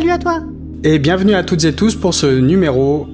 salut à toi. Et bienvenue à toutes et tous pour ce numéro,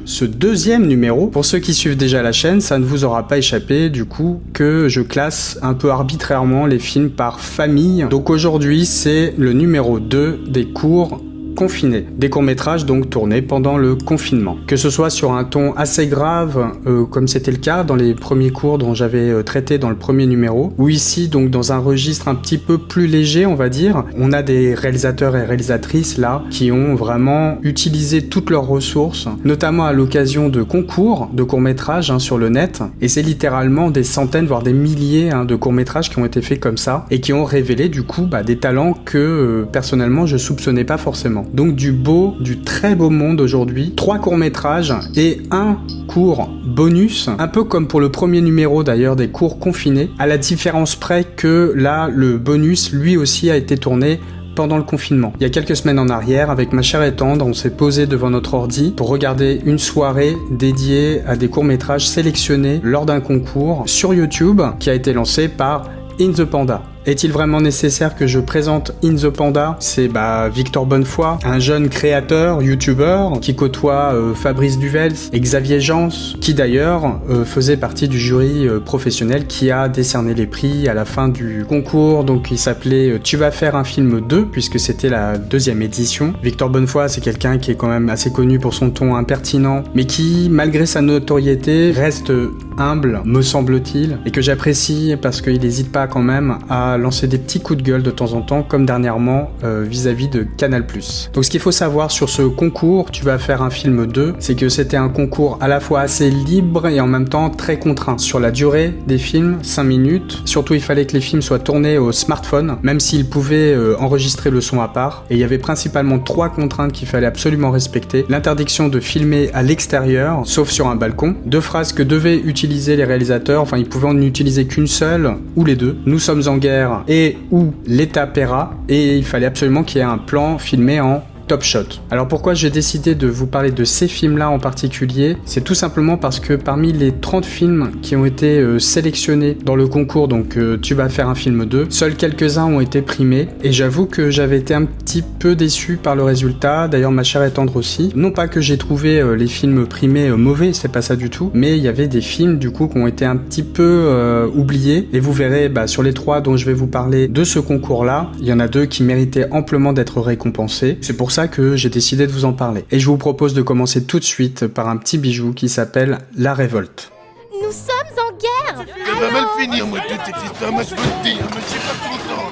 ce deuxième numéro. Pour ceux qui suivent déjà la chaîne, ça ne vous aura pas échappé du coup que je classe un peu arbitrairement les films par famille. Donc aujourd'hui c'est le numéro 2 des courts confinés, des courts-métrages donc tournés pendant le confinement. Que ce soit sur un ton assez grave, comme c'était le cas dans les premiers cours dont j'avais traité dans le premier numéro, ou ici donc dans un registre un petit peu plus léger on va dire. On a des réalisateurs et réalisatrices là qui ont vraiment utilisé toutes leurs ressources, notamment à l'occasion de concours de courts-métrages sur le net, et c'est littéralement des centaines voire des milliers de courts-métrages qui ont été faits comme ça, et qui ont révélé du coup des talents que personnellement je soupçonnais pas forcément. Donc du très beau monde aujourd'hui, 3 courts-métrages et un court bonus, un peu comme pour le premier numéro d'ailleurs des cours confinés, à la différence près que là le bonus lui aussi a été tourné pendant le confinement. Il y a quelques semaines en arrière, avec ma chère et tendre, on s'est posé devant notre ordi pour regarder une soirée dédiée à des courts-métrages sélectionnés lors d'un concours sur YouTube qui a été lancé par In The Panda. Est-il vraiment nécessaire que je présente In The Panda ? C'est Victor Bonnefoy, un jeune créateur, youtubeur, qui côtoie Fabrice Duvels et Xavier Jans, qui d'ailleurs faisait partie du jury professionnel qui a décerné les prix à la fin du concours. Donc il s'appelait Tu vas faire un film 2, puisque c'était la 2e édition. Victor Bonnefoy, c'est quelqu'un qui est quand même assez connu pour son ton impertinent, mais qui, malgré sa notoriété, reste humble, me semble-t-il, et que j'apprécie parce qu'il n'hésite pas quand même à lancer des petits coups de gueule de temps en temps, comme dernièrement vis-à-vis de Canal+. Donc ce qu'il faut savoir sur ce concours, Tu vas faire un film 2, c'est que c'était un concours à la fois assez libre et en même temps très contraint. Sur la durée des films, 5 minutes, surtout il fallait que les films soient tournés au smartphone, même s'ils pouvaient enregistrer le son à part, et il y avait principalement 3 contraintes qu'il fallait absolument respecter. L'interdiction de filmer à l'extérieur, sauf sur un balcon, 2 phrases que devaient utiliser les réalisateurs, enfin ils pouvaient en utiliser qu'une seule, ou les deux. Nous sommes en guerre et ou l'État paiera, et il fallait absolument qu'il y ait un plan filmé en top shot. Alors pourquoi j'ai décidé de vous parler de ces films-là en particulier ? C'est tout simplement parce que parmi les 30 films qui ont été sélectionnés dans le concours, donc Tu vas faire un film 2, seuls quelques-uns ont été primés, et j'avoue que j'avais été un petit peu déçu par le résultat, d'ailleurs ma chère et tendre aussi. Non pas que j'ai trouvé les films primés mauvais, c'est pas ça du tout, mais il y avait des films du coup qui ont été un petit peu oubliés, et vous verrez sur les 3 dont je vais vous parler de ce concours-là, il y en a 2 qui méritaient amplement d'être récompensés. C'est pour ça que j'ai décidé de vous en parler. Et je vous propose de commencer tout de suite par un petit bijou qui s'appelle La Révolte. Nous sommes en guerre. Ça va mal finir, moi, toute cette histoire, moi, je vous le dis, moi, je suis pas content.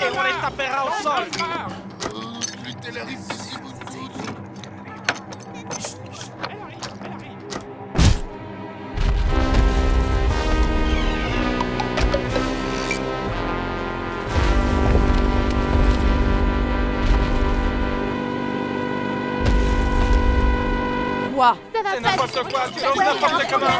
Et on les tapera au sol. Flûte, elle arrive ici, vous. Ça va C'est pas n'importe quoi, tu lances n'importe comment.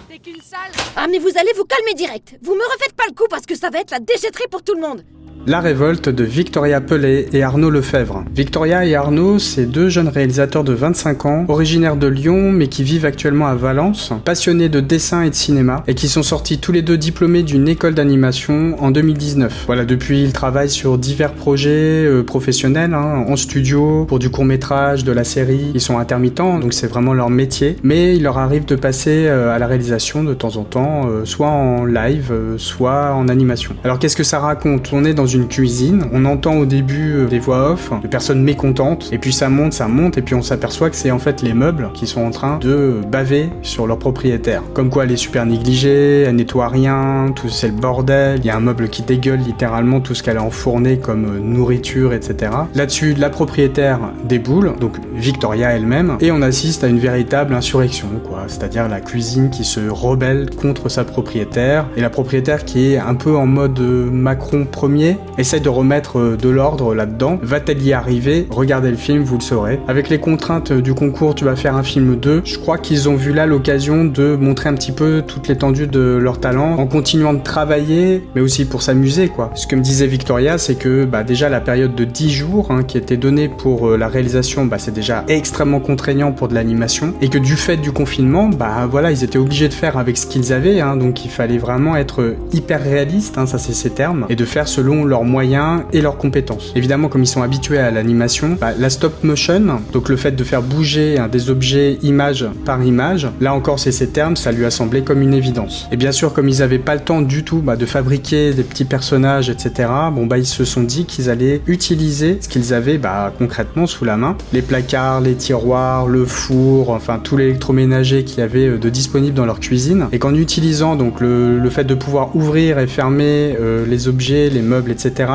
T'es qu'une salle. Ah mais vous allez vous calmer direct. Vous me refaites pas le coup parce que ça va être la déchetterie pour tout le monde. La Révolte de Victoria Pellet et Arnaud Lefebvre. Victoria et Arnaud, c'est 2 jeunes réalisateurs de 25 ans, originaires de Lyon mais qui vivent actuellement à Valence, passionnés de dessin et de cinéma, et qui sont sortis tous les 2 diplômés d'une école d'animation en 2019. Voilà, depuis ils travaillent sur divers projets professionnels, en studio, pour du court-métrage, de la série. Ils sont intermittents, donc c'est vraiment leur métier, mais il leur arrive de passer à la réalisation de temps en temps, soit en live, soit en animation. Alors qu'est-ce que ça raconte ? On est dans une cuisine, on entend au début des voix off de personnes mécontentes, et puis ça monte, et puis on s'aperçoit que c'est en fait les meubles qui sont en train de baver sur leur propriétaire. Comme quoi elle est super négligée, elle nettoie rien, tout c'est le bordel, il y a un meuble qui dégueule littéralement tout ce qu'elle a enfourné comme nourriture, etc. Là-dessus, la propriétaire déboule, donc Victoria elle-même, et on assiste à une véritable insurrection, c'est-à-dire la cuisine qui se rebelle contre sa propriétaire, et la propriétaire qui est un peu en mode Macron premier, Essaye de remettre de l'ordre là-dedans. Va-t-elle y arriver? Regardez le film, vous le saurez. Avec les contraintes du concours, tu vas faire un film 2. Je crois qu'ils ont vu là l'occasion de montrer un petit peu toute l'étendue de leur talent en continuant de travailler, mais aussi pour s'amuser, quoi. Ce que me disait Victoria, c'est que déjà la période de 10 jours qui était donnée pour la réalisation, c'est déjà extrêmement contraignant pour de l'animation, et que du fait du confinement, voilà, ils étaient obligés de faire avec ce qu'ils avaient, donc il fallait vraiment être hyper réaliste, ça c'est ces termes, et de faire selon leurs moyens et leurs compétences. Évidemment, comme ils sont habitués à l'animation, la stop motion, donc le fait de faire bouger des objets image par image, là encore c'est ces termes, ça lui a semblé comme une évidence. Et bien sûr, comme ils n'avaient pas le temps du tout de fabriquer des petits personnages, etc., ils se sont dit qu'ils allaient utiliser ce qu'ils avaient concrètement sous la main, les placards, les tiroirs, le four, enfin tout l'électroménager qu'il y avait de disponible dans leur cuisine, et qu'en utilisant donc le fait de pouvoir ouvrir et fermer les objets, les meubles, etc.,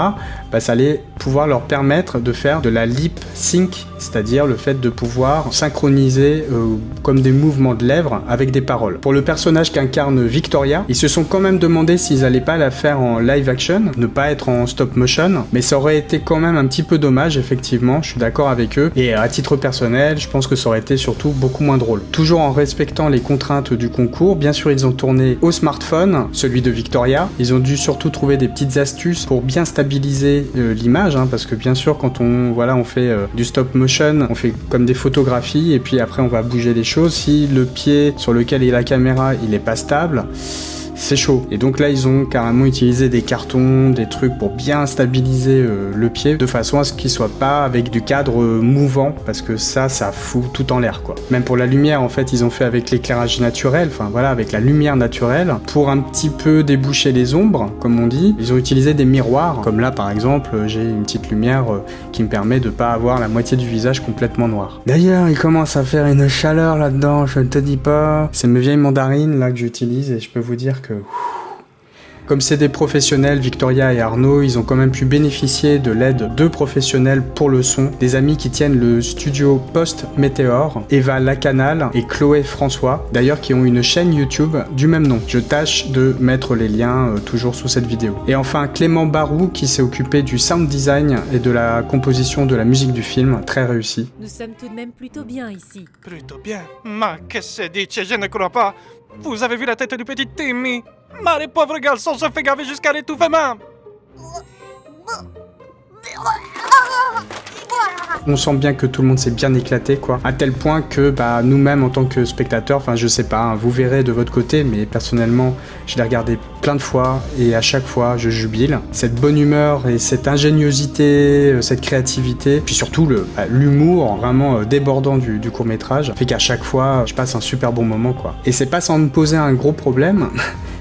ça allait pouvoir leur permettre de faire de la lip sync, c'est-à-dire le fait de pouvoir synchroniser comme des mouvements de lèvres avec des paroles. Pour le personnage qu'incarne Victoria, ils se sont quand même demandé s'ils allaient pas la faire en live action, ne pas être en stop motion, mais ça aurait été quand même un petit peu dommage, effectivement, je suis d'accord avec eux, et à titre personnel, je pense que ça aurait été surtout beaucoup moins drôle. Toujours en respectant les contraintes du concours, bien sûr ils ont tourné au smartphone, celui de Victoria, ils ont dû surtout trouver des petites astuces pour bien stabiliser l'image, parce que bien sûr quand on fait du stop motion, on fait comme des photographies, et puis après on va bouger les choses, si le pied sur lequel est la caméra il est pas stable, c'est chaud. Et donc là, ils ont carrément utilisé des cartons, des trucs pour bien stabiliser le pied, de façon à ce qu'il soit pas avec du cadre mouvant, parce que ça fout tout en l'air, quoi. Même pour la lumière, en fait, ils ont fait avec l'éclairage naturel, avec la lumière naturelle, pour un petit peu déboucher les ombres, comme on dit. Ils ont utilisé des miroirs, comme là, par exemple, j'ai une petite lumière qui me permet de pas avoir la moitié du visage complètement noir. D'ailleurs, il commence à faire une chaleur là-dedans, je ne te dis pas. C'est mes vieilles mandarines, là, que j'utilise, et je peux vous dire que comme c'est des professionnels, Victoria et Arnaud, ils ont quand même pu bénéficier de l'aide de professionnels pour le son, des amis qui tiennent le studio Post Météor, Eva Lacanal et Chloé François, d'ailleurs qui ont une chaîne YouTube du même nom. Je tâche de mettre les liens toujours sous cette vidéo. Et enfin Clément Barou qui s'est occupé du sound design et de la composition de la musique du film, très réussi. Nous sommes tout de même plutôt bien ici. Plutôt bien. Ma che se dice, je ne crois pas. Vous avez vu la tête du petit Timmy? Mais les pauvres garçons se fait gaver jusqu'à l'étouffement. On sent bien que tout le monde s'est bien éclaté, quoi. À tel point que nous-mêmes en tant que spectateurs, je sais pas, vous verrez de votre côté, mais personnellement, je l'ai regardé plein de fois et à chaque fois, je jubile. Cette bonne humeur et cette ingéniosité, cette créativité, puis surtout l'humour vraiment débordant du court-métrage, fait qu'à chaque fois, je passe un super bon moment, quoi. Et c'est pas sans me poser un gros problème.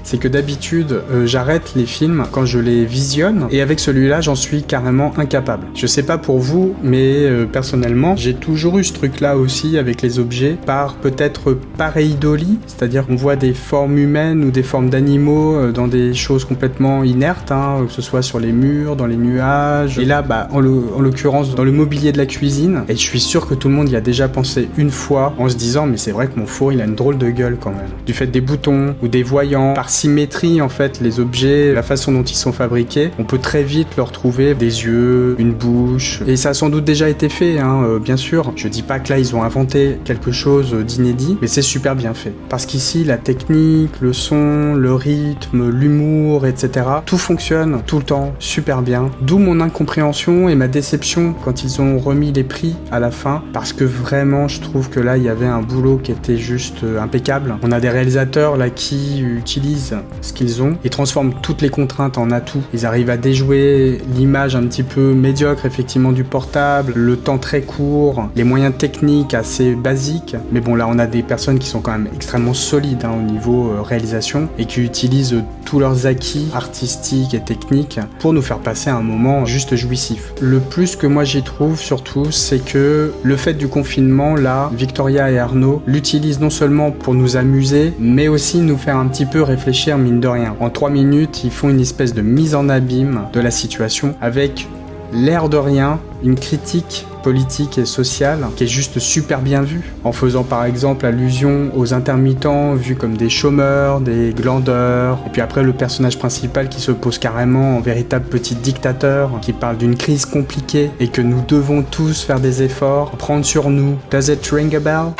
C'est que d'habitude, j'arrête les films quand je les visionne, et avec celui-là, j'en suis carrément incapable. Je sais pas pour vous, mais personnellement, j'ai toujours eu ce truc-là aussi avec les objets, par peut-être pareidolie, c'est-à-dire qu'on voit des formes humaines ou des formes d'animaux dans des choses complètement inertes, que ce soit sur les murs, dans les nuages, et là, en l'occurrence, dans le mobilier de la cuisine, et je suis sûr que tout le monde y a déjà pensé une fois, en se disant, mais c'est vrai que mon four, il a une drôle de gueule quand même. Du fait des boutons, ou des voyants, par symétrie en fait, les objets, la façon dont ils sont fabriqués, on peut très vite leur trouver des yeux, une bouche, et ça a sans doute déjà été fait, bien sûr. Je dis pas que là ils ont inventé quelque chose d'inédit, mais c'est super bien fait. Parce qu'ici, la technique, le son, le rythme, l'humour, etc., tout fonctionne tout le temps super bien. D'où mon incompréhension et ma déception quand ils ont remis les prix à la fin, parce que vraiment, je trouve que là, il y avait un boulot qui était juste impeccable. On a des réalisateurs là qui utilisent ce qu'ils ont, ils transforment toutes les contraintes en atouts, ils arrivent à déjouer l'image un petit peu médiocre effectivement du portable, le temps très court, les moyens techniques assez basiques, mais bon là on a des personnes qui sont quand même extrêmement solides au niveau réalisation et qui utilisent tous leurs acquis artistiques et techniques pour nous faire passer un moment juste jouissif. Le plus que moi j'y trouve surtout, c'est que le fait du confinement là, Victoria et Arnaud l'utilisent non seulement pour nous amuser, mais aussi nous faire un petit peu réfléchir mine de rien. En 3 minutes, ils font une espèce de mise en abîme de la situation avec l'air de rien, une critique politique et sociale qui est juste super bien vue, en faisant par exemple allusion aux intermittents vus comme des chômeurs, des glandeurs, et puis après le personnage principal qui se pose carrément en véritable petit dictateur, qui parle d'une crise compliquée et que nous devons tous faire des efforts, prendre sur nous. Does it ring a bell?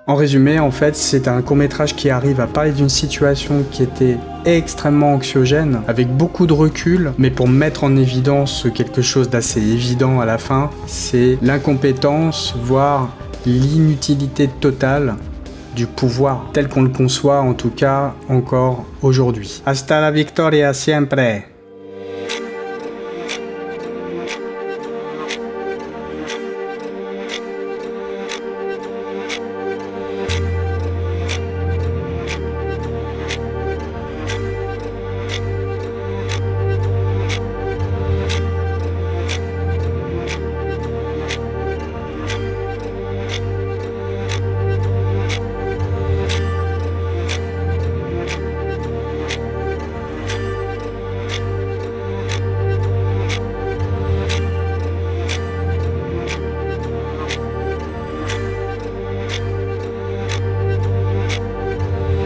En résumé, en fait, c'est un court-métrage qui arrive à parler d'une situation qui était extrêmement anxiogène, avec beaucoup de recul, mais pour mettre en évidence quelque chose d'assez évident à la fin, c'est l'incompétence, voire l'inutilité totale du pouvoir, tel qu'on le conçoit en tout cas encore aujourd'hui. Hasta la victoria siempre!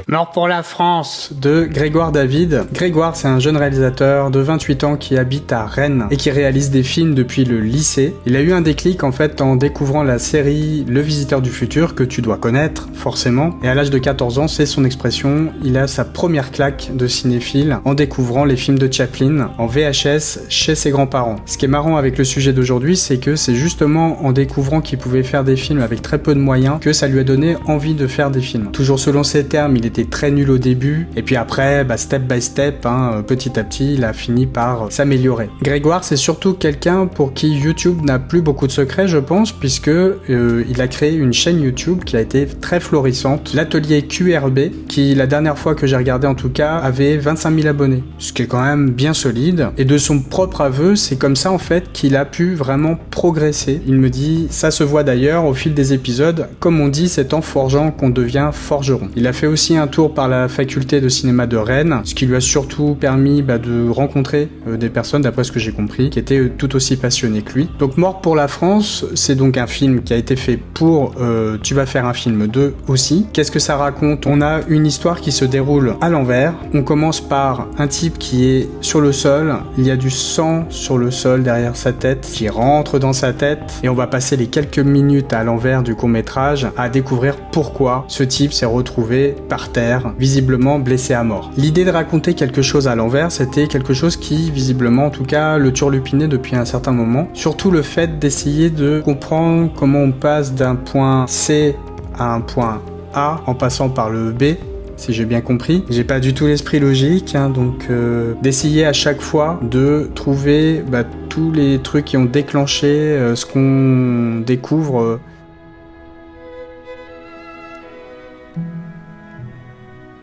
Mort pour la France de Grégoire David. Grégoire, c'est un jeune réalisateur de 28 ans qui habite à Rennes et qui réalise des films depuis le lycée. Il a eu un déclic en fait en découvrant la série Le Visiteur du Futur que tu dois connaître forcément. Et à l'âge de 14 ans, c'est son expression, il a sa première claque de cinéphile en découvrant les films de Chaplin en VHS chez ses grands-parents. Ce qui est marrant avec le sujet d'aujourd'hui, c'est que c'est justement en découvrant qu'il pouvait faire des films avec très peu de moyens que ça lui a donné envie de faire des films. Toujours selon ses termes, il était très nul au début, et puis après, step by step, petit à petit, il a fini par s'améliorer. Grégoire, c'est surtout quelqu'un pour qui YouTube n'a plus beaucoup de secrets, je pense, puisque il a créé une chaîne YouTube qui a été très florissante, l'atelier QRB, qui la dernière fois que j'ai regardé en tout cas, avait 25 000 abonnés, ce qui est quand même bien solide, et de son propre aveu, c'est comme ça en fait qu'il a pu vraiment progresser. Il me dit, ça se voit d'ailleurs au fil des épisodes, comme on dit, c'est en forgeant qu'on devient forgeron. Il a fait aussi un tour par la faculté de cinéma de Rennes, ce qui lui a surtout permis de rencontrer des personnes, d'après ce que j'ai compris, qui étaient tout aussi passionnées que lui. Donc Mort pour la France, c'est donc un film qui a été fait pour Tu vas faire un film 2 aussi. Qu'est-ce que ça raconte? On a une histoire qui se déroule à l'envers. On commence par un type qui est sur le sol, il y a du sang sur le sol derrière sa tête, qui rentre dans sa tête, et on va passer les quelques minutes à l'envers du court-métrage à découvrir pourquoi ce type s'est retrouvé par terre, visiblement blessé à mort. L'idée de raconter quelque chose à l'envers, c'était quelque chose qui, visiblement en tout cas, le turlupinait depuis un certain moment. Surtout le fait d'essayer de comprendre comment on passe d'un point C à un point A en passant par le B, si j'ai bien compris. J'ai pas du tout l'esprit logique, donc d'essayer à chaque fois de trouver tous les trucs qui ont déclenché ce qu'on découvre.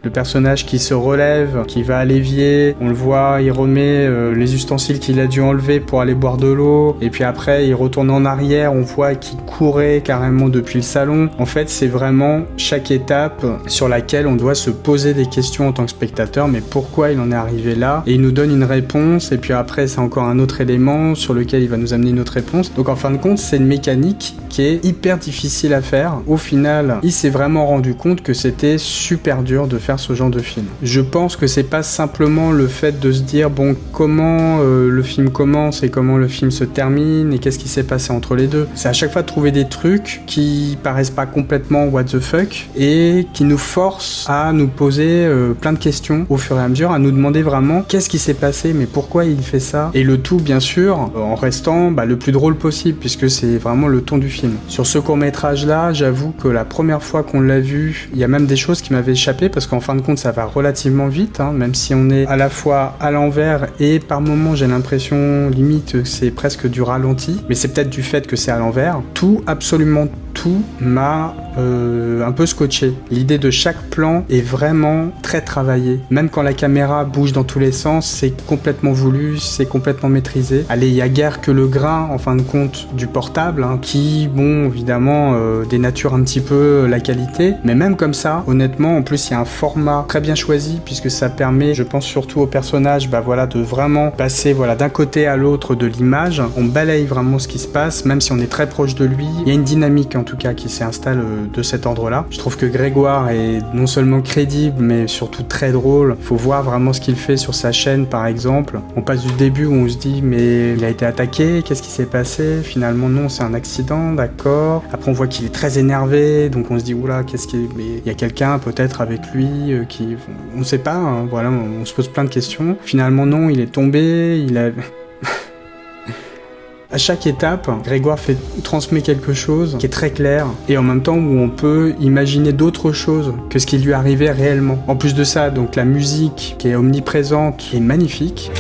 Le personnage qui se relève, qui va à l'évier, on le voit, il remet les ustensiles qu'il a dû enlever pour aller boire de l'eau, et puis après il retourne en arrière, on voit qu'il courait carrément depuis le salon. En fait, c'est vraiment chaque étape sur laquelle on doit se poser des questions en tant que spectateur, mais pourquoi il en est arrivé là? Et il nous donne une réponse, et puis après c'est encore un autre élément sur lequel il va nous amener une autre réponse. Donc en fin de compte, c'est une mécanique qui est hyper difficile à faire. Au final, il s'est vraiment rendu compte que c'était super dur de faire ce genre de film. Je pense que c'est pas simplement le fait de se dire comment le film commence et comment le film se termine et qu'est-ce qui s'est passé entre les deux. C'est à chaque fois de trouver des trucs qui paraissent pas complètement what the fuck et qui nous forcent à nous poser plein de questions au fur et à mesure, à nous demander vraiment qu'est-ce qui s'est passé, mais pourquoi il fait ça, et le tout bien sûr en restant le plus drôle possible puisque c'est vraiment le ton du film. Sur ce court-métrage là, j'avoue que la première fois qu'on l'a vu, il y a même des choses qui m'avaient échappé parce qu'en fin de compte ça va relativement vite, même si on est à la fois à l'envers et par moments j'ai l'impression limite que c'est presque du ralenti, mais c'est peut-être du fait que c'est à l'envers. Tout, absolument tout m'a un peu scotché. L'idée de chaque plan est vraiment très travaillée. Même quand la caméra bouge dans tous les sens, c'est complètement voulu, c'est complètement maîtrisé. Allez, il y a guère que le grain, en fin de compte, du portable, hein, qui, bon, évidemment, dénature un petit peu la qualité. Mais même comme ça, honnêtement, en plus, il y a un format très bien choisi, puisque ça permet, je pense surtout au personnage, de vraiment passer d'un côté à l'autre de l'image. On balaye vraiment ce qui se passe, même si on est très proche de lui. Il y a une dynamique, en tout cas, qui s'installe de cet ordre-là. Je trouve que Grégoire est non seulement crédible, mais surtout très drôle. Il faut voir vraiment ce qu'il fait sur sa chaîne, par exemple. On passe du début où on se dit, mais il a été attaqué, qu'est-ce qui s'est passé? Finalement, non, c'est un accident, d'accord. Après, on voit qu'il est très énervé, donc on se dit, oula, mais il y a quelqu'un peut-être avec lui qui... On ne sait pas, hein, voilà, on se pose plein de questions. Finalement, non, il est tombé, il a... À chaque étape, Grégoire transmet quelque chose qui est très clair et en même temps où on peut imaginer d'autres choses que ce qui lui arrivait réellement. En plus de ça, donc la musique qui est omniprésente est magnifique.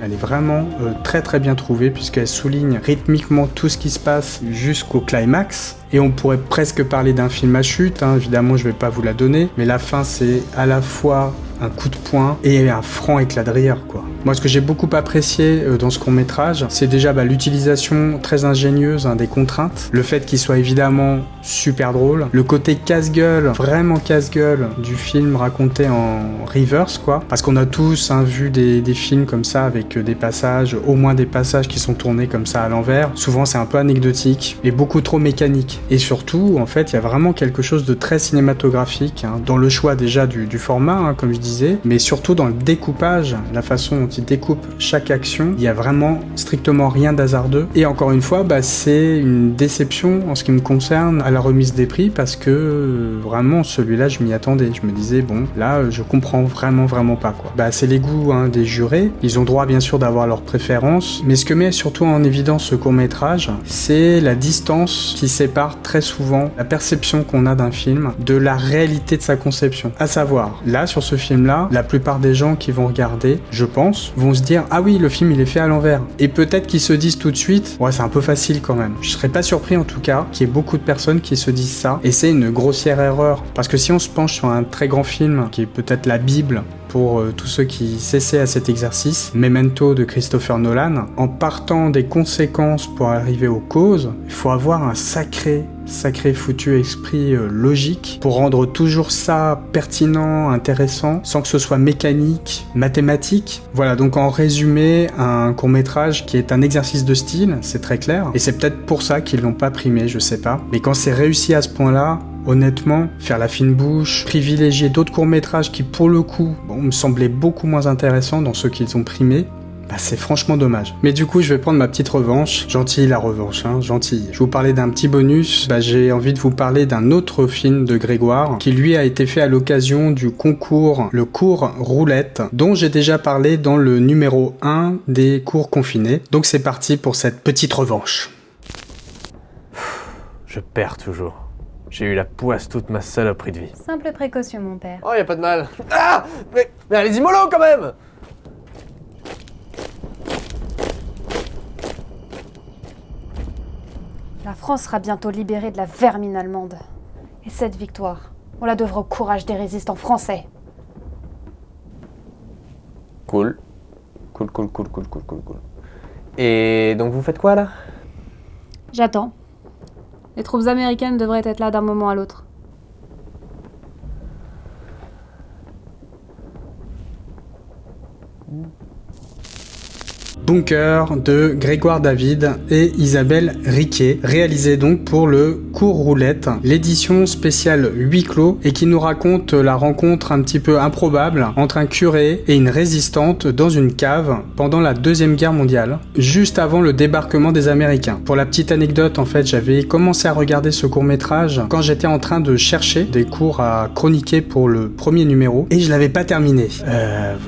Elle est vraiment très très bien trouvée puisqu'elle souligne rythmiquement tout ce qui se passe jusqu'au climax. Et on pourrait presque parler d'un film à chute, hein. Évidemment je vais pas vous la donner, mais la fin c'est à la fois un coup de poing et un franc éclat de rire, quoi. Moi, ce que j'ai beaucoup apprécié dans ce court-métrage, c'est déjà l'utilisation très ingénieuse des contraintes, le fait qu'il soit évidemment super drôle, le côté casse-gueule, vraiment casse-gueule du film raconté en reverse, quoi. Parce qu'on a tous vu des films comme ça avec des passages, au moins des passages qui sont tournés comme ça à l'envers. Souvent, c'est un peu anecdotique et beaucoup trop mécanique. Et surtout, en fait, il y a vraiment quelque chose de très cinématographique, hein, dans le choix déjà du format, hein, comme je disais, mais surtout dans le découpage, la façon dont il découpe chaque action. Il y a vraiment strictement rien d'hasardeux. Et encore une fois, c'est une déception en ce qui me concerne à la remise des prix parce que vraiment celui-là, je m'y attendais. Je me disais, bon, là, je comprends vraiment pas, quoi. C'est les goûts des jurés. Ils ont droit, bien sûr, d'avoir leurs préférences. Mais ce que met surtout en évidence ce court-métrage, c'est la distance qui sépare très souvent la perception qu'on a d'un film de la réalité de sa conception. À savoir, là, sur ce film-là, la plupart des gens qui vont regarder, je pense, vont se dire « Ah oui, le film, il est fait à l'envers ». Et peut-être qu'ils se disent tout de suite « Ouais, c'est un peu facile quand même ». Je serais pas surpris, en tout cas, qu'il y ait beaucoup de personnes qui se disent ça. Et c'est une grossière erreur. Parce que si on se penche sur un très grand film, qui est peut-être la Bible, pour tous ceux qui s'essaient à cet exercice, Memento de Christopher Nolan, en partant des conséquences pour arriver aux causes, il faut avoir un sacré foutu esprit logique pour rendre toujours ça pertinent, intéressant, sans que ce soit mécanique, mathématique. Voilà, donc en résumé, un court-métrage qui est un exercice de style, c'est très clair, et c'est peut-être pour ça qu'ils l'ont pas primé, je sais pas. Mais quand c'est réussi à ce point-là, honnêtement, faire la fine bouche, privilégier d'autres courts-métrages qui, pour le coup, me semblaient beaucoup moins intéressants dans ceux qu'ils ont primés, c'est franchement dommage. Mais du coup, je vais prendre ma petite revanche. Gentille la revanche, hein, gentille. Je vais vous parler d'un petit bonus. J'ai envie de vous parler d'un autre film de Grégoire, qui lui a été fait à l'occasion du concours, le cours Roulette, dont j'ai déjà parlé dans le numéro 1 des cours confinés. Donc c'est parti pour cette petite revanche. Je perds toujours. J'ai eu la poisse toute ma saloperie de vie. Simple précaution, mon père. Oh, y a pas de mal. Ah, mais allez-y mollo quand même. La France sera bientôt libérée de la vermine allemande. Et cette victoire, on la devra au courage des résistants français. Cool. Et donc vous faites quoi là? J'attends. Les troupes américaines devraient être là d'un moment à l'autre. Bunker de Grégoire David et Isabelle Riquet, réalisé donc pour le cours Roulette, l'édition spéciale huis clos et qui nous raconte la rencontre un petit peu improbable entre un curé et une résistante dans une cave pendant la Deuxième Guerre mondiale, juste avant le débarquement des Américains. Pour la petite anecdote, en fait, j'avais commencé à regarder ce court-métrage quand j'étais en train de chercher des cours à chroniquer pour le premier numéro et je l'avais pas terminé.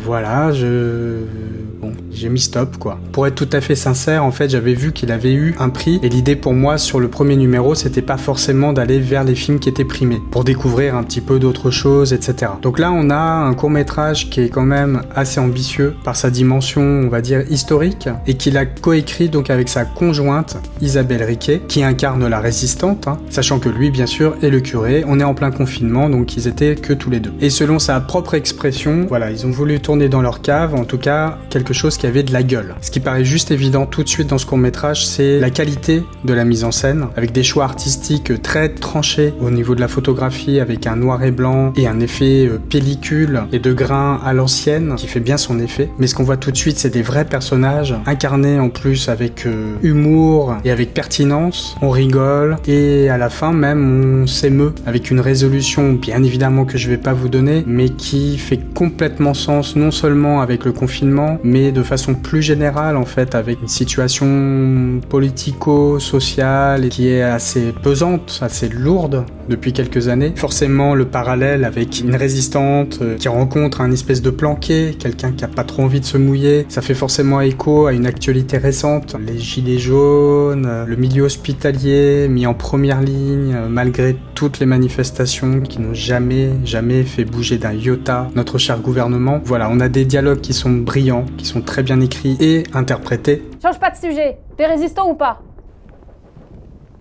Voilà, j'ai mis stop, quoi. Pour être tout à fait sincère, en fait, j'avais vu qu'il avait eu un prix, et l'idée pour moi sur le premier numéro, c'était pas forcément d'aller vers les films qui étaient primés, pour découvrir un petit peu d'autres choses, etc. Donc là, on a un court-métrage qui est quand même assez ambitieux par sa dimension, on va dire, historique, et qu'il a coécrit donc avec sa conjointe, Isabelle Riquet, qui incarne la résistante, sachant que lui, bien sûr, est le curé. On est en plein confinement, donc ils étaient que tous les deux. Et selon sa propre expression, voilà, ils ont voulu tourner dans leur cave, en tout cas, quelque chose qui avait de la gueule. Ce qui paraît juste évident tout de suite dans ce court-métrage, c'est la qualité de la mise en scène, avec des choix artistiques très tranchés au niveau de la photographie, avec un noir et blanc et un effet pellicule et de grain à l'ancienne, qui fait bien son effet. Mais ce qu'on voit tout de suite, c'est des vrais personnages, incarnés en plus avec humour et avec pertinence. On rigole, et à la fin même, on s'émeut, avec une résolution, bien évidemment que je vais pas vous donner, mais qui fait complètement sens, non seulement avec le confinement, mais de façon plus générale, en fait, avec une situation politico-sociale qui est assez pesante, assez lourde depuis quelques années. Forcément, le parallèle avec une résistante qui rencontre un espèce de planqué, quelqu'un qui a pas trop envie de se mouiller, ça fait forcément écho à une actualité récente. Les gilets jaunes, le milieu hospitalier mis en première ligne, malgré toutes les manifestations qui n'ont jamais fait bouger d'un iota notre cher gouvernement. Voilà, on a des dialogues qui sont brillants, qui sont très bien écrits et interprétés. Change pas de sujet. T'es résistant ou pas?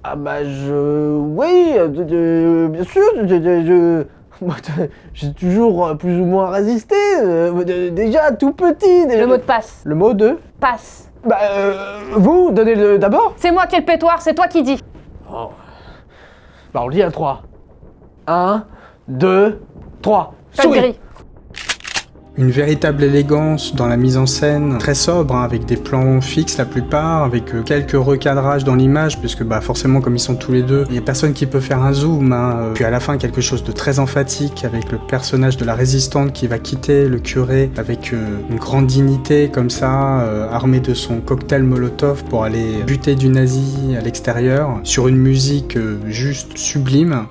Ah bah oui, bien sûr, moi, j'ai toujours plus ou moins résisté, déjà tout petit. Déjà. Le mot de passe. Le mot de Passe. Bah vous, donnez-le d'abord. C'est moi qui ai le pétoire, c'est toi qui dis. Oh. Bah on le dit à 3. 1, 2, 3. Pas de gris. Une véritable élégance dans la mise en scène, très sobre, avec des plans fixes la plupart, avec quelques recadrages dans l'image, puisque forcément comme ils sont tous les deux, il n'y a personne qui peut faire un zoom. Puis à la fin, quelque chose de très emphatique, avec le personnage de la résistante qui va quitter le curé, avec une grande dignité comme ça, armé de son cocktail Molotov pour aller buter du nazi à l'extérieur, sur une musique juste sublime.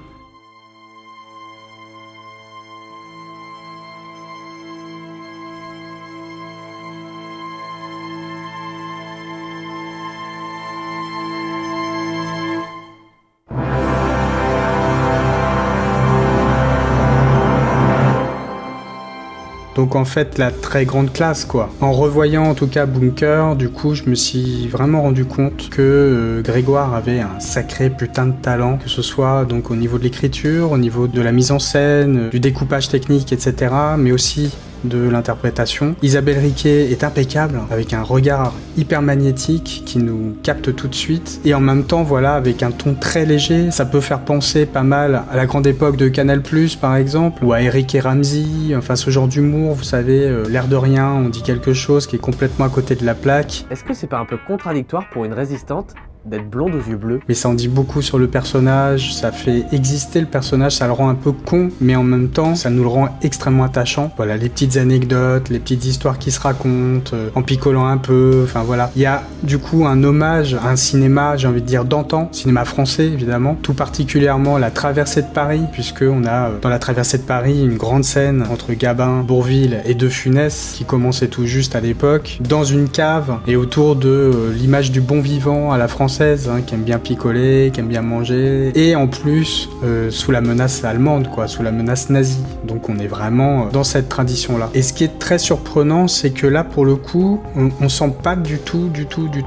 Donc en fait, la très grande classe, quoi. En revoyant en tout cas Bunker, du coup, je me suis vraiment rendu compte que Grégoire avait un sacré putain de talent, que ce soit donc au niveau de l'écriture, au niveau de la mise en scène, du découpage technique, etc., mais aussi de l'interprétation. Isabelle Riquet est impeccable, avec un regard hyper magnétique qui nous capte tout de suite, et en même temps, voilà, avec un ton très léger. Ça peut faire penser pas mal à la grande époque de Canal+, par exemple, ou à Eric et Ramsey, enfin ce genre d'humour, vous savez, l'air de rien, on dit quelque chose qui est complètement à côté de la plaque. Est-ce que c'est pas un peu contradictoire pour une résistante d'être blonde aux yeux bleus? Mais ça en dit beaucoup sur le personnage, ça fait exister le personnage, ça le rend un peu con, mais en même temps, ça nous le rend extrêmement attachant. Voilà, les petites anecdotes, les petites histoires qui se racontent, en picolant un peu, enfin voilà. Il y a du coup un hommage à un cinéma, j'ai envie de dire d'antan, cinéma français évidemment, tout particulièrement la traversée de Paris, puisque on a dans la traversée de Paris une grande scène entre Gabin, Bourvil et De Funès, qui commençait tout juste à l'époque, dans une cave, et autour de l'image du bon vivant à la française, qui aime bien picoler, qui aime bien manger, et en plus sous la menace allemande, quoi, sous la menace nazie. Donc on est vraiment dans cette tradition-là. Et ce qui est très surprenant, c'est que là, pour le coup, on sent pas du tout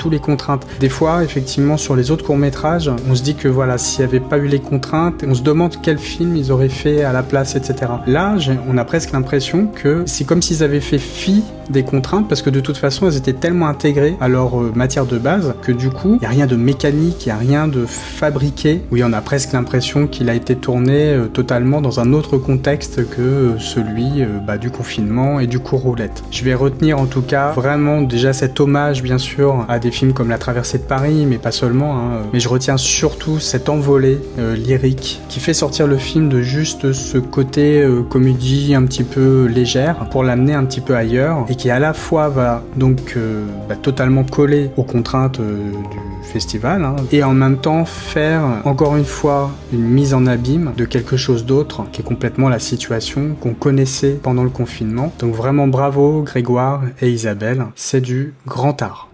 les contraintes. Des fois, effectivement, sur les autres courts-métrages, on se dit que voilà, s'il n'y avait pas eu les contraintes, on se demande quel film ils auraient fait à la place, etc. Là, on a presque l'impression que c'est comme s'ils avaient fait fi des contraintes, parce que de toute façon, elles étaient tellement intégrées à leur matière de base, que du coup, il n'y a rien de mécanique, il n'y a rien de fabriqué. Oui, on a presque l'impression qu'il a été tourné totalement dans un autre contexte que celui du confinement et du cours roulette. Je vais retenir en tout cas vraiment déjà cet hommage, bien sûr, à des films comme La Traversée de Paris, mais pas seulement, mais je retiens surtout cette envolée lyrique qui fait sortir le film de juste ce côté comédie un petit peu légère pour l'amener un petit peu ailleurs, et qui à la fois va donc totalement coller aux contraintes du festival, hein, et en même temps faire encore une fois une mise en abîme de quelque chose d'autre qui est complètement la situation qu'on connaissait pendant le confinement. Donc vraiment bravo Grégoire et Isabelle, c'est du grand art.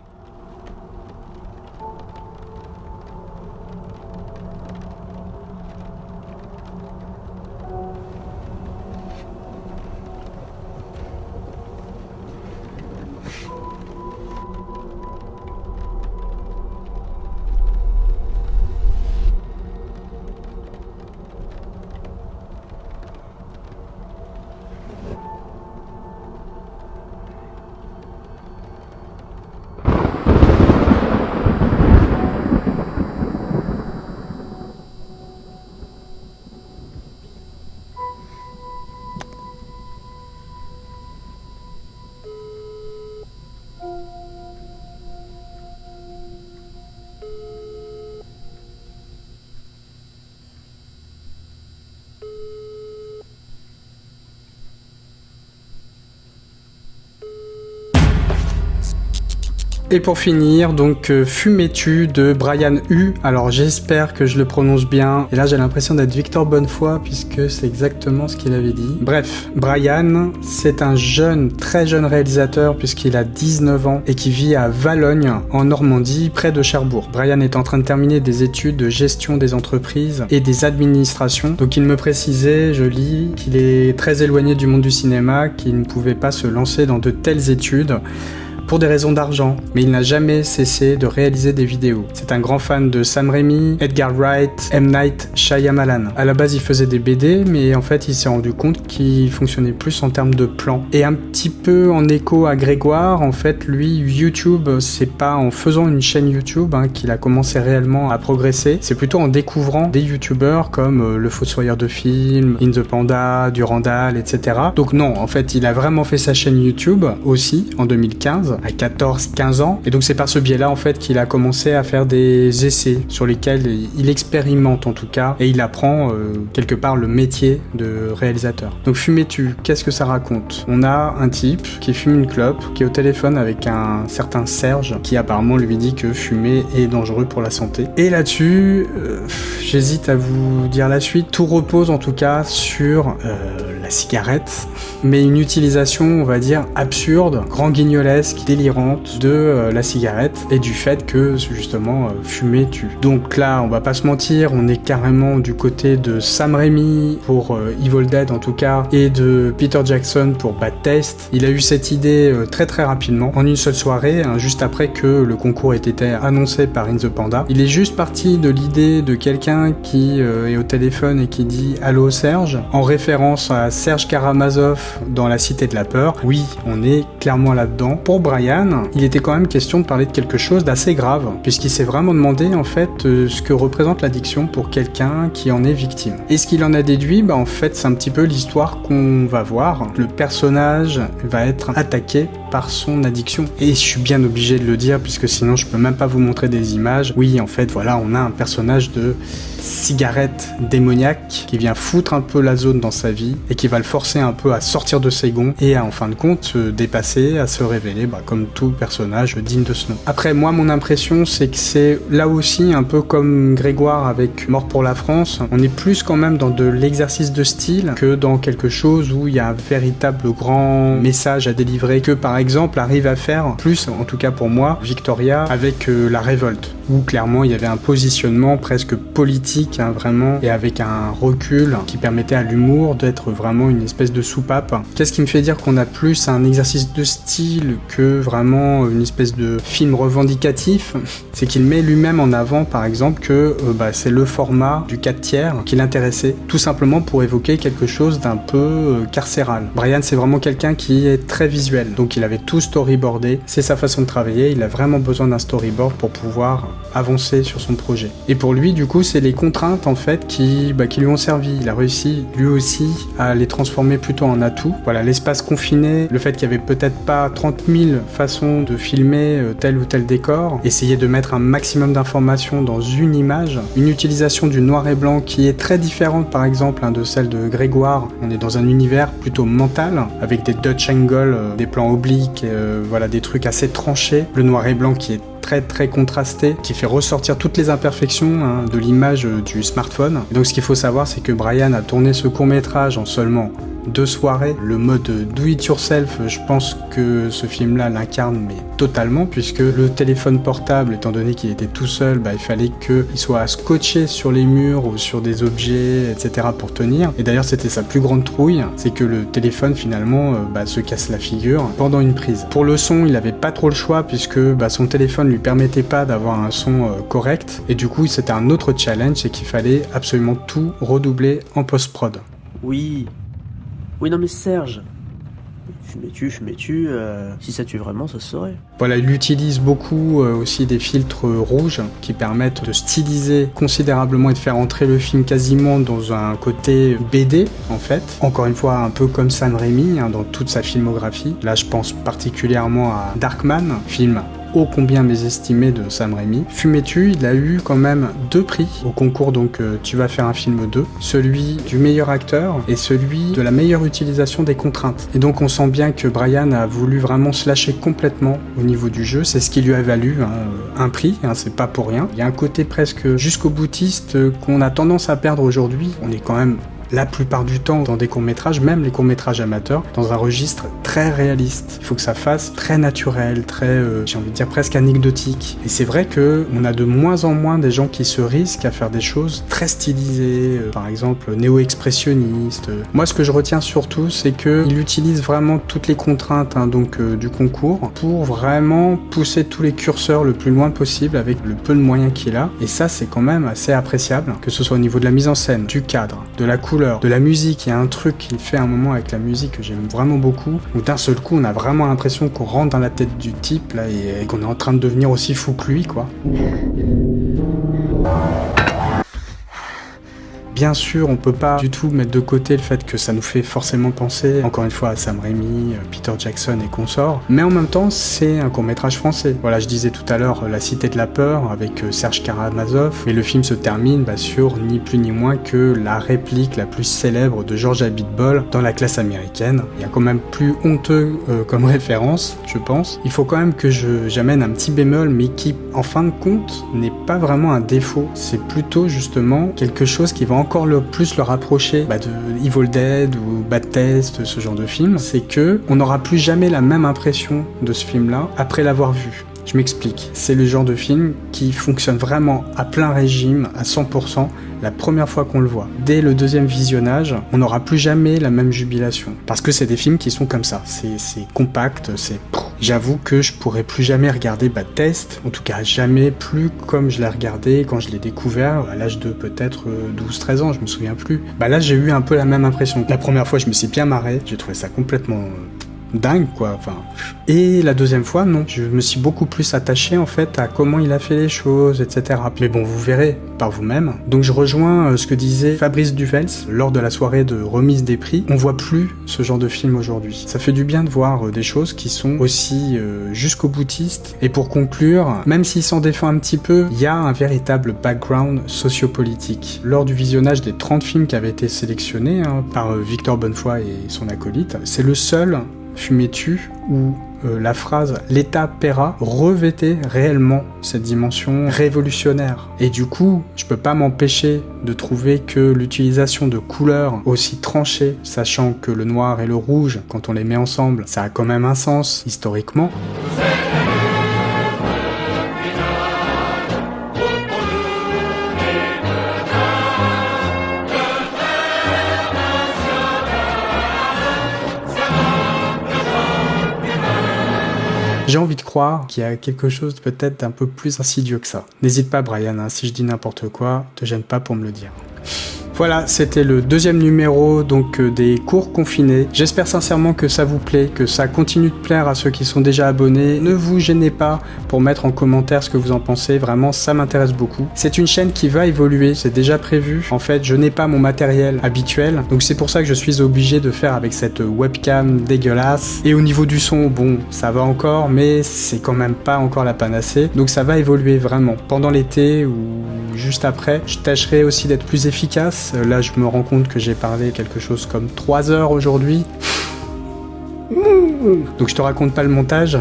Et pour finir, donc Fumais-tu de Brian Hu. Alors j'espère que je le prononce bien. Et là j'ai l'impression d'être Victor Bonnefoy puisque c'est exactement ce qu'il avait dit. Bref, Brian, c'est un jeune, très jeune réalisateur puisqu'il a 19 ans et qui vit à Valognes en Normandie, près de Cherbourg. Brian est en train de terminer des études de gestion des entreprises et des administrations. Donc il me précisait, je lis, qu'il est très éloigné du monde du cinéma, qu'il ne pouvait pas se lancer dans de telles études pour des raisons d'argent, mais il n'a jamais cessé de réaliser des vidéos. C'est un grand fan de Sam Raimi, Edgar Wright, M. Night Shyamalan. À la base, il faisait des BD, mais en fait, il s'est rendu compte qu'il fonctionnait plus en termes de plans. Et un petit peu en écho à Grégoire, en fait, lui, YouTube, c'est pas en faisant une chaîne YouTube qu'il a commencé réellement à progresser, c'est plutôt en découvrant des YouTubeurs comme le Fossoyeur de films, In the Panda, Durandal, etc. Donc non, en fait, il a vraiment fait sa chaîne YouTube aussi, en 2015, à 14-15 ans, et donc c'est par ce biais-là en fait qu'il a commencé à faire des essais sur lesquels il expérimente en tout cas, et il apprend quelque part le métier de réalisateur. Donc Fumais-tu, qu'est-ce que ça raconte? On a un type qui fume une clope, qui est au téléphone avec un certain Serge, qui apparemment lui dit que fumer est dangereux pour la santé. Et là-dessus, j'hésite à vous dire la suite, tout repose en tout cas sur la cigarette, mais une utilisation, on va dire, absurde, grand guignolesque, délirante de la cigarette et du fait que, justement, fumer tue. Donc là, on va pas se mentir, on est carrément du côté de Sam Raimi pour Evil Dead en tout cas, et de Peter Jackson pour Bad Taste. Il a eu cette idée très très rapidement, en une seule soirée, juste après que le concours ait été annoncé par In the Panda. Il est juste parti de l'idée de quelqu'un qui est au téléphone et qui dit « Allô Serge ?» en référence à Serge Karamazov dans La Cité de la Peur. Oui, on est clairement là-dedans. Pour Brian, il était quand même question de parler de quelque chose d'assez grave, puisqu'il s'est vraiment demandé en fait ce que représente l'addiction pour quelqu'un qui en est victime. Et ce qu'il en a déduit, en fait c'est un petit peu l'histoire qu'on va voir. Le personnage va être attaqué par son addiction. Et je suis bien obligé de le dire, puisque sinon je peux même pas vous montrer des images. Oui, en fait, voilà, on a un personnage de cigarette démoniaque qui vient foutre un peu la zone dans sa vie et qui va le forcer un peu à sortir de ses gonds et à en fin de compte se dépasser, à se révéler comme tout personnage digne de ce nom. Après, moi, mon impression, c'est que c'est là aussi un peu comme Grégoire avec Mort pour la France. On est plus quand même dans de l'exercice de style que dans quelque chose où il y a un véritable grand message à délivrer, que par exemple arrive à faire plus, en tout cas pour moi, Victoria avec La Révolte, où clairement il y avait un positionnement presque politique, vraiment, et avec un recul qui permettait à l'humour d'être vraiment une espèce de soupape. Qu'est-ce qui me fait dire qu'on a plus un exercice de style que vraiment une espèce de film revendicatif? C'est qu'il met lui-même en avant, par exemple, que c'est le format du 4/3 qui l'intéressait, tout simplement pour évoquer quelque chose d'un peu carcéral. Brian, c'est vraiment quelqu'un qui est très visuel, donc il avait tout storyboardé, c'est sa façon de travailler, il a vraiment besoin d'un storyboard pour pouvoir avancer sur son projet. Et pour lui, du coup, c'est les contraintes en fait qui lui ont servi. Il a réussi lui aussi à les transformer plutôt en atout. Voilà, l'espace confiné, le fait qu'il y avait peut-être pas 30 000 façons de filmer tel ou tel décor, essayer de mettre un maximum d'informations dans une image, une utilisation du noir et blanc qui est très différente par exemple de celle de Grégoire. On est dans un univers plutôt mental, avec des Dutch angles, des plans obliques numérique, voilà, des trucs assez tranchés, le noir et blanc qui est très très contrasté, qui fait ressortir toutes les imperfections de l'image du smartphone. Et donc ce qu'il faut savoir, c'est que Brian a tourné ce court-métrage en seulement 2 soirées. Le mode do it yourself, je pense que ce film-là l'incarne, mais totalement, puisque le téléphone portable, étant donné qu'il était tout seul, il fallait qu'il soit scotché sur les murs ou sur des objets, etc. pour tenir. Et d'ailleurs, c'était sa plus grande trouille, c'est que le téléphone finalement se casse la figure pendant une prise. Pour le son, il avait pas trop le choix, puisque son téléphone lui permettait pas d'avoir un son correct. Et du coup, c'était un autre challenge, c'est qu'il fallait absolument tout redoubler en post-prod. Oui, non mais Serge, fumais-tu, si ça tue vraiment, ça se saurait. Voilà, il utilise beaucoup aussi des filtres rouges qui permettent de styliser considérablement et de faire entrer le film quasiment dans un côté BD, en fait. Encore une fois, un peu comme Sam Raimi dans toute sa filmographie. Là, je pense particulièrement à Darkman, film ô combien mésestimé de Sam Raimi. Fumais-tu, il a eu quand même 2 prix au concours, donc Tu vas faire un film 2, celui du meilleur acteur et celui de la meilleure utilisation des contraintes. Et donc on sent bien que Brian a voulu vraiment se lâcher complètement au niveau du jeu, c'est ce qui lui a valu un prix, c'est pas pour rien. Il y a un côté presque jusqu'au boutiste qu'on a tendance à perdre aujourd'hui. On est quand même la plupart du temps dans des courts-métrages, même les courts-métrages amateurs, dans un registre très réaliste. Il faut que ça fasse très naturel, très, j'ai envie de dire presque anecdotique. Et c'est vrai que on a de moins en moins des gens qui se risquent à faire des choses très stylisées, par exemple néo-expressionnistes. Moi, ce que je retiens surtout, c'est qu'il utilise vraiment toutes les contraintes du concours pour vraiment pousser tous les curseurs le plus loin possible avec le peu de moyens qu'il a. Et ça, c'est quand même assez appréciable, que ce soit au niveau de la mise en scène, du cadre, de la couleur, de la musique. Il y a un truc qu'il fait à un moment avec la musique que j'aime vraiment beaucoup, où d'un seul coup on a vraiment l'impression qu'on rentre dans la tête du type là, et qu'on est en train de devenir aussi fou que lui, quoi. Bien sûr, on peut pas du tout mettre de côté le fait que ça nous fait forcément penser, encore une fois, à Sam Raimi, Peter Jackson et consorts, mais en même temps, c'est un court-métrage français. Voilà, je disais tout à l'heure La Cité de la Peur avec Serge Karamazov, et le film se termine sur ni plus ni moins que la réplique la plus célèbre de George Abitbol dans La Classe américaine. Il y a quand même plus honteux comme référence, je pense. Il faut quand même que j'amène un petit bémol, mais qui, en fin de compte, n'est pas vraiment un défaut. C'est plutôt justement quelque chose qui va encore plus le rapprocher de Evil Dead ou Bad Taste, ce genre de film, c'est que on n'aura plus jamais la même impression de ce film-là après l'avoir vu. Je m'explique. C'est le genre de film qui fonctionne vraiment à plein régime, à 100%, la première fois qu'on le voit. Dès le deuxième visionnage, on n'aura plus jamais la même jubilation. Parce que c'est des films qui sont comme ça. C'est compact, c'est... J'avoue que je pourrais plus jamais regarder Bad Taste, en tout cas jamais plus comme je l'ai regardé quand je l'ai découvert, à l'âge de peut-être 12-13 ans, je me souviens plus. Là j'ai eu un peu la même impression. La première fois je me suis bien marré, j'ai trouvé ça complètement... dingue, quoi. Et la deuxième fois, non. Je me suis beaucoup plus attaché, en fait, à comment il a fait les choses, etc. Mais bon, vous verrez par vous-même. Donc je rejoins ce que disait Fabrice Duvels lors de la soirée de remise des prix. On voit plus ce genre de film aujourd'hui. Ça fait du bien de voir des choses qui sont aussi jusqu'au boutiste. Et pour conclure, même s'il s'en défend un petit peu, il y a un véritable background sociopolitique. Lors du visionnage des 30 films qui avaient été sélectionnés par Victor Bonnefoy et son acolyte, c'est le seul Fumais-tu où la phrase « l'État paiera » revêtait réellement cette dimension révolutionnaire. Et du coup, je peux pas m'empêcher de trouver que l'utilisation de couleurs aussi tranchées, sachant que le noir et le rouge, quand on les met ensemble, ça a quand même un sens historiquement. J'ai envie de croire qu'il y a quelque chose peut-être d'un peu plus insidieux que ça. N'hésite pas Brian, si je dis n'importe quoi, te gêne pas pour me le dire. Voilà, c'était le deuxième numéro des cours confinés. J'espère sincèrement que ça vous plaît, que ça continue de plaire à ceux qui sont déjà abonnés. Ne vous gênez pas pour mettre en commentaire ce que vous en pensez, vraiment ça m'intéresse beaucoup. C'est une chaîne qui va évoluer, c'est déjà prévu. En fait, je n'ai pas mon matériel habituel, donc c'est pour ça que je suis obligé de faire avec cette webcam dégueulasse. Et au niveau du son, bon, ça va encore, mais c'est quand même pas encore la panacée. Donc ça va évoluer vraiment. Pendant l'été ou juste après, je tâcherai aussi d'être plus efficace. Là, je me rends compte que j'ai parlé quelque chose comme 3 heures aujourd'hui. Donc je te raconte pas le montage.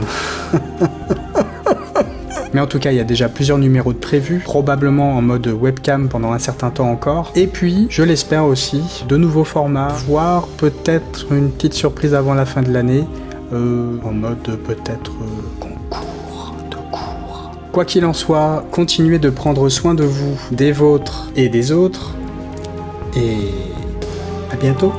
Mais en tout cas, il y a déjà plusieurs numéros de prévus, probablement en mode webcam pendant un certain temps encore. Et puis, je l'espère aussi, de nouveaux formats, voire peut-être une petite surprise avant la fin de l'année, en mode peut-être concours de cours. Quoi qu'il en soit, continuez de prendre soin de vous, des vôtres et des autres. Et à bientôt.